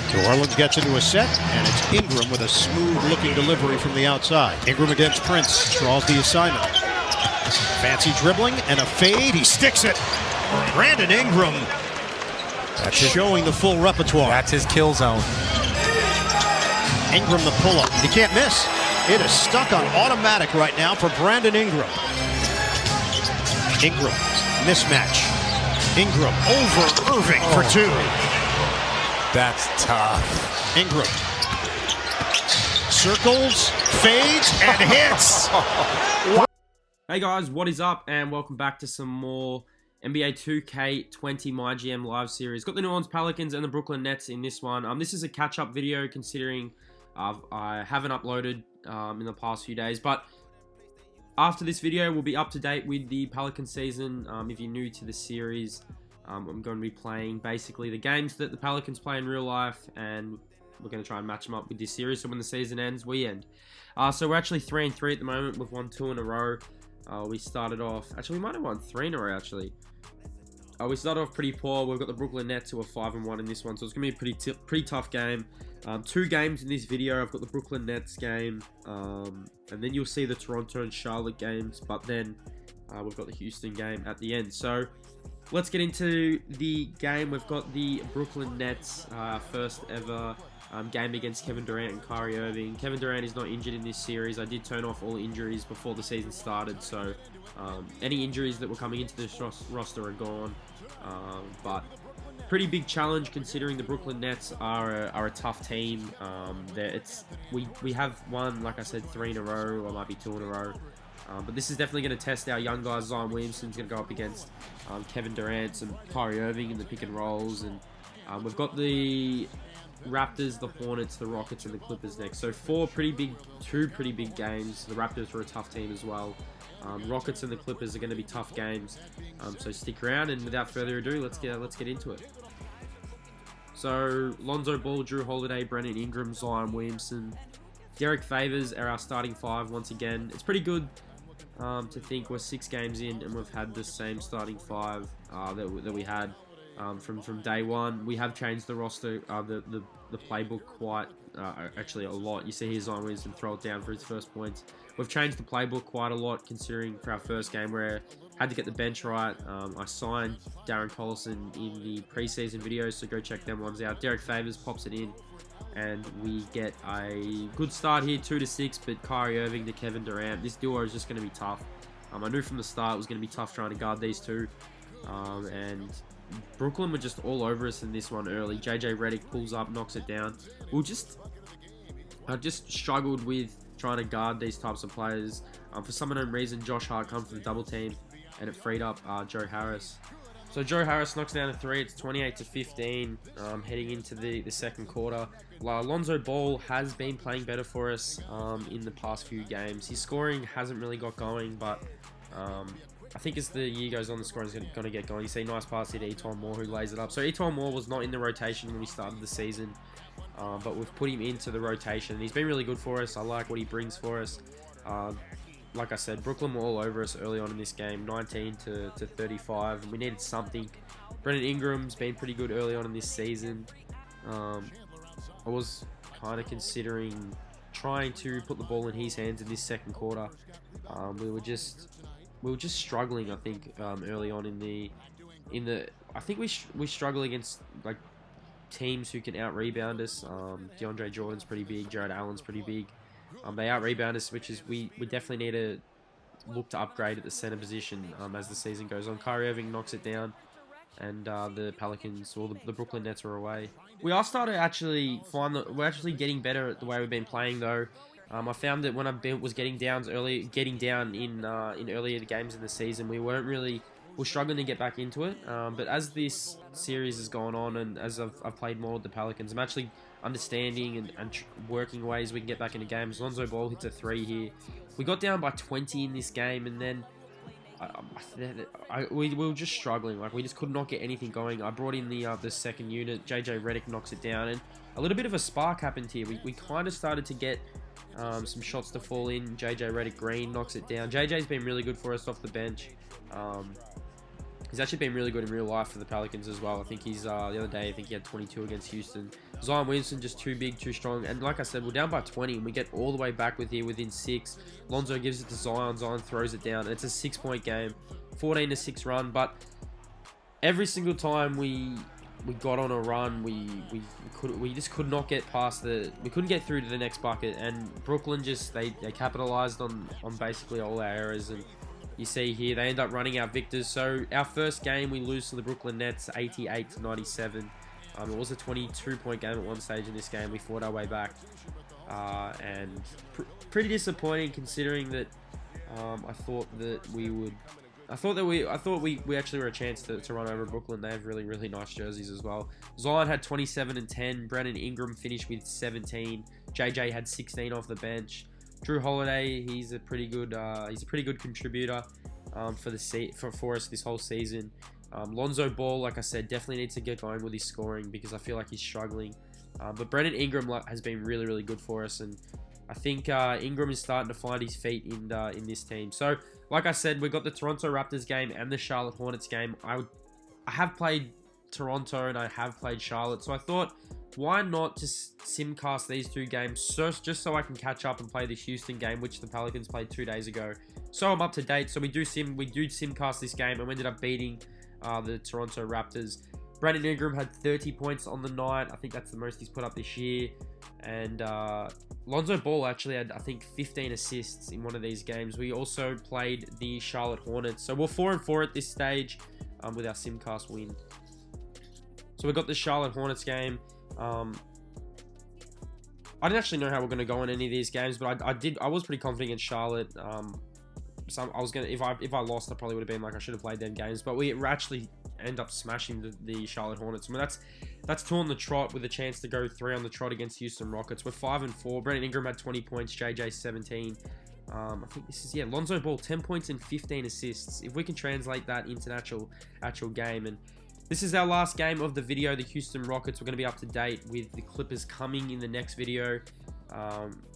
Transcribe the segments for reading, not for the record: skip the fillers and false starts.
So Orleans gets into a set, and it's Ingram with a smooth-looking delivery from the outside. Ingram against Prince, draws the assignment. Fancy dribbling and a fade, he sticks it. Brandon Ingram, that's showing the full repertoire. That's his kill zone. Ingram the pull-up, he can't miss. It is stuck on automatic right now for Brandon Ingram. Ingram, mismatch. Ingram over Irving for two. That's tough. Ingram circles, fades, and hits. Hey guys, what is up? And welcome back to some more NBA 2K20 MyGm live series. Got the New Orleans Pelicans and the Brooklyn Nets in this one. This is a catch-up video considering I haven't uploaded in the past few days. But after this video, we'll be up to date with the Pelican season. If you're new to the series, I'm going to be playing basically the games that the Pelicans play in real life, and we're going to try and match them up with this series. So when the season ends, we end. So we're actually 3-3 at the moment. We've won 2 in a row. We started off, actually we might have won 3 in a row actually. We started off pretty poor. We've got the Brooklyn Nets who are 5-1 in this one, so it's going to be a pretty tough game. 2 games in this video. I've got the Brooklyn Nets game, and then you'll see the Toronto and Charlotte games, but then we've got the Houston game at the end. So let's get into the game. We've got the Brooklyn Nets first ever game against Kevin Durant and Kyrie Irving. Kevin Durant is not injured in this series. I did turn off all injuries before the season started, so any injuries that were coming into this roster are gone. But pretty big challenge considering the Brooklyn Nets are a tough team. We have won, like I said, 3 in a row, or might be 2 in a row. But this is definitely going to test our young guys. Zion Williamson's going to go up against Kevin Durant and Kyrie Irving in the pick and rolls. And we've got the Raptors, the Hornets, the Rockets, and the Clippers next. So 2 pretty big games. The Raptors are a tough team as well. Rockets and the Clippers are going to be tough games. So stick around, and without further ado, let's get into it. So Lonzo Ball, Drew Holiday, Brandon Ingram, Zion Williamson, Derek Favors are our starting 5 once again. It's pretty good to think we're 6 games in and we've had the same starting 5 that we had from day one. We have changed the roster, the playbook quite actually a lot. You see here Zion Williamson throw it down for his first points. We've changed the playbook quite a lot considering for our first game where I had to get the bench right. I signed Darren Collison in the preseason videos, so go check them ones out. Derek Favors pops it in, and we get a good start here, 2-6, but Kyrie Irving to Kevin Durant. This duo is just going to be tough. I knew from the start it was going to be tough trying to guard these two. And Brooklyn were just all over us in this one early. JJ Redick pulls up, knocks it down. I just struggled with trying to guard these types of players. For some unknown reason, Josh Hart comes for the double team, and it freed up Joe Harris. So Joe Harris knocks down a 3. It's 28-15 heading into the second quarter. Lonzo Ball has been playing better for us in the past few games. His scoring hasn't really got going, but I think as the year goes on, the scoring is going to get going. You see nice pass here to Eton Moore, who lays it up. So Eton Moore was not in the rotation when we started the season, but we've put him into the rotation, and he's been really good for us. I like what he brings for us. Like I said, Brooklyn were all over us early on in this game, 19-35. We needed something. Brandon Ingram's been pretty good early on in this season. I was kind of considering trying to put the ball in his hands in this second quarter. We were just struggling, I think, early on in the. I think we struggle against like teams who can out rebound us. DeAndre Jordan's pretty big. Jared Allen's pretty big. They out rebound us, which is we definitely need to look to upgrade at the center position as the season goes on. Kyrie Irving knocks it down, and the Pelicans or the Brooklyn Nets are away. We are starting to actually find that we're actually getting better at the way we've been playing though. I found that when I was getting down in earlier games in the season, we're struggling to get back into it. But as this series has gone on and as I've played more with the Pelicans, I'm actually understanding and working ways we can get back into games. Lonzo Ball hits a 3 here. We got down by 20 in this game, and then we were just struggling. Like we just could not get anything going. I brought in the second unit. JJ Redick knocks it down, and a little bit of a spark happened here. We kind of started to get some shots to fall in. JJ Redick Green knocks it down. JJ's been really good for us off the bench. He's actually been really good in real life for the Pelicans as well. I think he's, the other day, I think he had 22 against Houston. Zion Williamson just too big, too strong. And like I said, we're down by 20 and we get all the way back with here within 6. Lonzo gives it to Zion. Zion throws it down. And it's a 6-point game. 14-6 run. But every single time we got on a run, we just could not get past we couldn't get through to the next bucket. And Brooklyn just, they capitalized on basically all our errors. And you see here, they end up running out victors. So our first game, we lose to the Brooklyn Nets, 88-97. It was a 22-point game at one stage in this game. We fought our way back, and pretty disappointing considering that I thought we actually were a chance to run over Brooklyn. They have really nice jerseys as well. Zion had 27 and 10. Brandon Ingram finished with 17. JJ had 16 off the bench. Drew Holiday, he's a pretty good contributor for us this whole season. Lonzo Ball, like I said, definitely needs to get going with his scoring because I feel like he's struggling. But Brandon Ingram has been really good for us, and I think Ingram is starting to find his feet in this team. So, like I said, we've got the Toronto Raptors game and the Charlotte Hornets game. I have played Toronto and I have played Charlotte, so I thought, why not just SimCast these two games just so I can catch up and play the Houston game, which the Pelicans played 2 days ago. So I'm up to date. So we do SimCast this game, and we ended up beating the Toronto Raptors. Brandon Ingram had 30 points on the night. I think that's the most he's put up this year. And Lonzo Ball actually had, I think, 15 assists in one of these games. We also played the Charlotte Hornets. So we're 4-4 at this stage with our SimCast win. So we got the Charlotte Hornets game. I didn't actually know how we're going to go in any of these games, but I was pretty confident in Charlotte. If I lost, I probably would have been like, I should have played them games, but we actually end up smashing the Charlotte Hornets. I mean, that's 2 on the trot with a chance to go 3 on the trot against Houston Rockets. We're 5-4. Brandon Ingram had 20 points, JJ 17. I think this is, Lonzo Ball 10 points and 15 assists. If we can translate that into an actual game. And this is our last game of the video, the Houston Rockets. We're going to be up to date with the Clippers coming in the next video.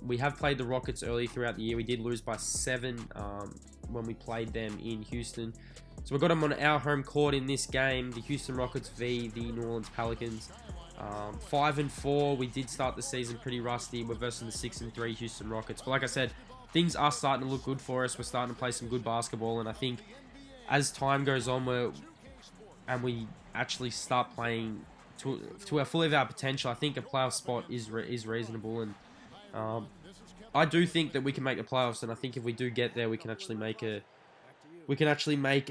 We have played the Rockets early throughout the year. We did lose by 7 when we played them in Houston. So we've got them on our home court in this game, the Houston Rockets v the New Orleans Pelicans. 5-4. We did start the season pretty rusty. We're versus the 6-3 Houston Rockets. But like I said, things are starting to look good for us. We're starting to play some good basketball, and I think as time goes on, we actually start playing to our fully of our potential, I think a playoff spot is reasonable, and I do think that we can make the playoffs, and I think if we do get there, we can actually make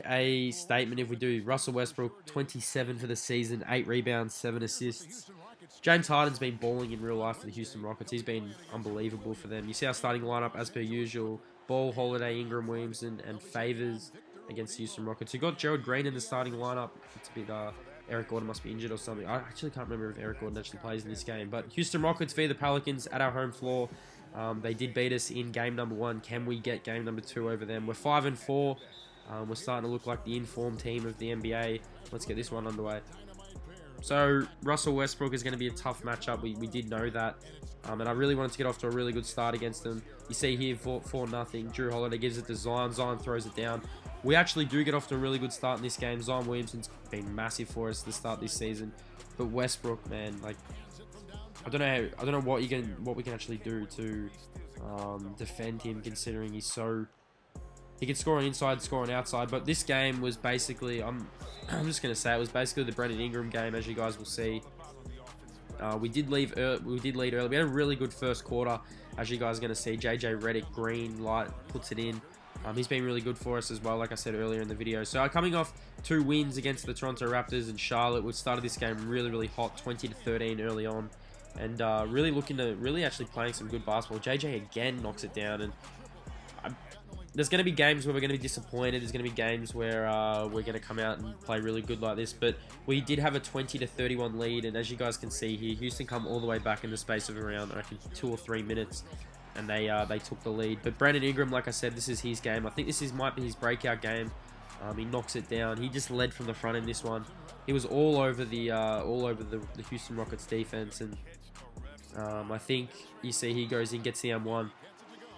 a statement if we do. Russell Westbrook, 27 for the season, 8 rebounds, 7 assists. James Harden's been balling in real life for the Houston Rockets. He's been unbelievable for them. You see our starting lineup as per usual: Ball, Holiday, Ingram, Williamson, and Favors against the Houston Rockets. You got Gerald Green in the starting lineup. It's a bit Eric Gordon must be injured or something. I actually can't remember if Eric Gordon actually plays in this game. But Houston Rockets v the Pelicans at our home floor. They did beat us in game number 1. Can we get game number 2 over them? We're 5-4. We're starting to look like the informed team of the NBA. Let's get this one underway. So Russell Westbrook is going to be a tough matchup. We did know that. And I really wanted to get off to a really good start against them. You see here 4-0. Drew Holiday gives it to Zion. Zion throws it down. We actually do get off to a really good start in this game. Zion Williamson's been massive for us to start this season. But Westbrook, man, like, I don't know what we can actually do to defend him, considering he can score on inside, score on outside. But this game was basically, I'm just gonna say, it was basically the Brandon Ingram game, as you guys will see. We did lead early. We had a really good first quarter, as you guys are gonna see. JJ Redick, green light, puts it in. He's been really good for us as well, like I said earlier in the video. So coming off 2 wins against the Toronto Raptors and Charlotte, we started this game really hot, 20-13 early on, and really actually playing some good basketball. JJ again knocks it down, and there's going to be games where we're going to be disappointed. There's going to be games where we're going to come out and play really good like this. But we did have a 20-31 lead, and as you guys can see here, Houston come all the way back in the space of around, I reckon, 2 or 3 minutes, and they took the lead. But Brandon Ingram, like I said, this is his game. I think might be his breakout game. He knocks it down. He just led from the front in this one. He was all over the Houston Rockets defense, and I think you see he goes in, gets the M1.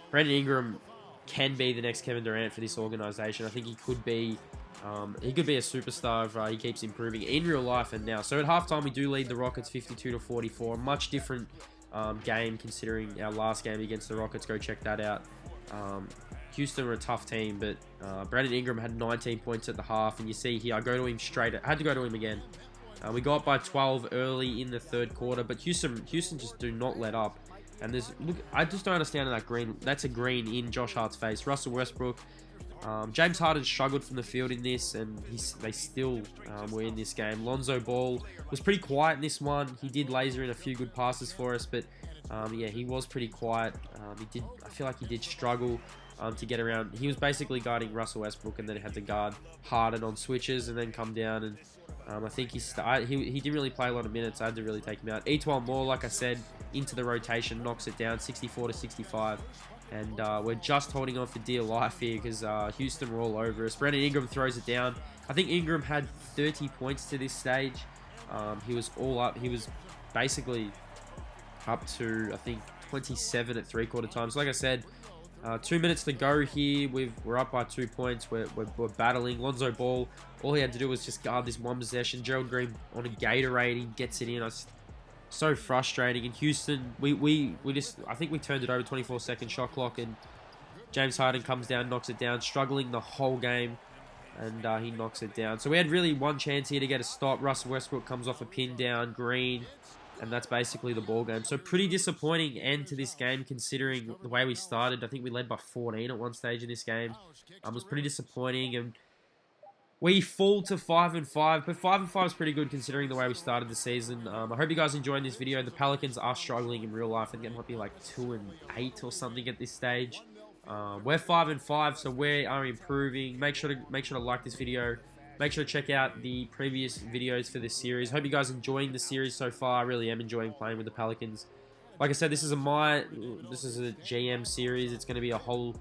Brandon Ingram can be the next Kevin Durant for this organization. I think he could be He could be a superstar if he keeps improving in real life and now. So at halftime, we do lead the Rockets 52-44. Much different game considering our last game against the Rockets. Go check that out. Houston were a tough team, but Brandon Ingram had 19 points at the half, and you see here, I go to him straight. I had to go to him again. We got up by 12 early in the third quarter, but Houston just do not let up. And look, I just don't understand that green. That's a green in Josh Hart's face. Russell Westbrook. James Harden struggled from the field in this, and they still were in this game. Lonzo Ball was pretty quiet in this one. He did laser in a few good passes for us, but yeah, he was pretty quiet. I feel like he did struggle to get around. He was basically guarding Russell Westbrook, and then had to guard Harden on switches, and then come down. And I think he didn't really play a lot of minutes. I had to really take him out. Etwan Moore, like I said, into the rotation, knocks it down 64-65. And we're just holding on for dear life here because Houston were all over us. Brandon Ingram throws it down. I think Ingram had 30 points to this stage. He was all up. He was basically up to, I think, 27 at three-quarter time. So like I said, 2 minutes to go here. We're up by 2 points. We're battling. Lonzo Ball, all he had to do was just guard this one possession. Gerald Green on a Gatorade, he gets it in. So frustrating. In Houston, we just, I think we turned it over, 24-second shot clock, and James Harden comes down, knocks it down, struggling the whole game, and he knocks it down. So we had really one chance here to get a stop. Russell Westbrook comes off a pin down, Green, and that's basically the ball game. So pretty disappointing end to this game considering the way we started. I think we led by 14 at one stage in this game. It was pretty disappointing, and we fall to 5-5, but 5-5 is pretty good considering the way we started the season. I hope you guys enjoyed this video. The Pelicans are struggling in real life. I think it might be like 2-8 or something at this stage. We're 5-5, so we are improving. Make sure to like this video. Make sure to check out the previous videos for this series. Hope you guys are enjoying the series so far. I really am enjoying playing with the Pelicans. Like I said, this is a GM series. It's going to be a whole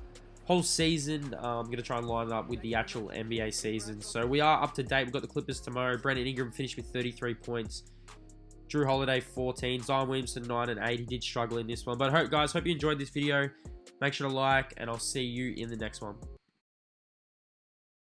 season. I'm going to try and line it up with the actual NBA season. So we are up to date. We've got the Clippers tomorrow. Brandon Ingram finished with 33 points. Drew Holiday 14. Zion Williamson 9 and 8. He did struggle in this one. But hope you enjoyed this video. Make sure to like, and I'll see you in the next one.